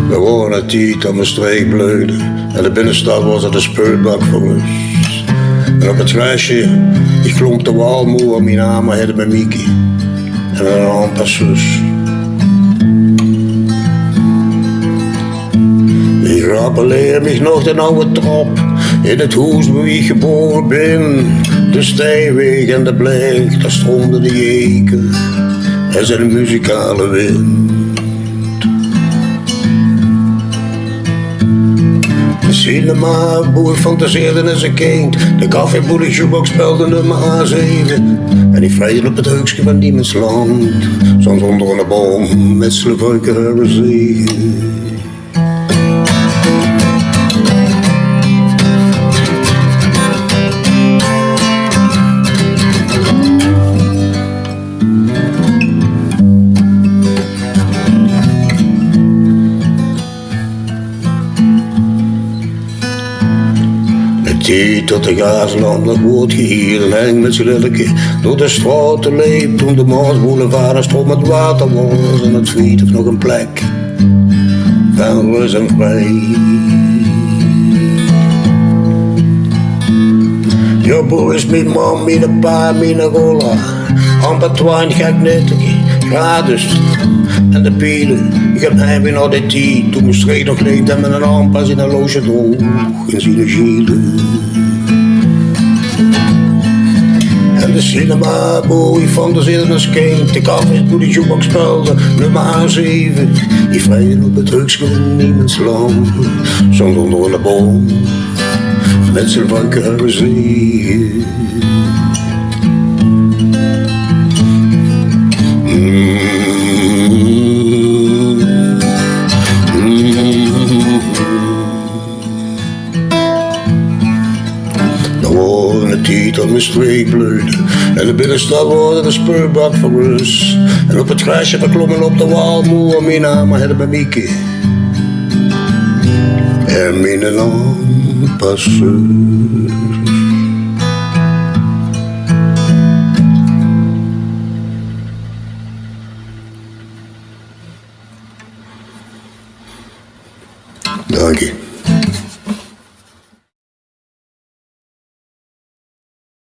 We wonen een tijd aan mijn streek bleuden. En de binnenstad was het een speelbak voor ons. En op het terrasje, ik klonk de walmoer, mijn naam hadden met Mieke. En een amper zus. Ik rappeleer mich nog de oude trop. In het huis waar ik geboren ben. De steenweg en de blik, daar stroomde de jeken. En zijn muzikale wind. De cinema-boer fantaseerde als een kind. De koffieboer jukebox speelde nummer 7. En die vreden op het heukje van niemands land. Soms onder een boom met Slovakse zegen. Die tot de gaasland nog wordt gehield en met z'n lilleke door de straten leep. Toen de Maasboulevard een stroom met water was en het friet nog een plek van rust en vrij. Ja, boys, mijn mam, mijn pa, mijn rolla, amper 20 gek nettig, gratis. En de pielen, ik heb hem in al die tijd. Toen mijn streek nog leefde en met een aanpas in een loge droog in zijn gielen. En de cinema-boy fantaseerde als kind. De koffieboer die jukebox speelde, nummer 7. Die vreden op het heukje van niemands land. Soms onder een boom, met z'n wakkere zee. Tijd aan mijn streek bleuden. En de binnenstad wordt een speelbak voor rust. En op het grasje verklommen op de walmoer. Mijn naam hadden bij Mieke. En mijn amper zus. Dank je.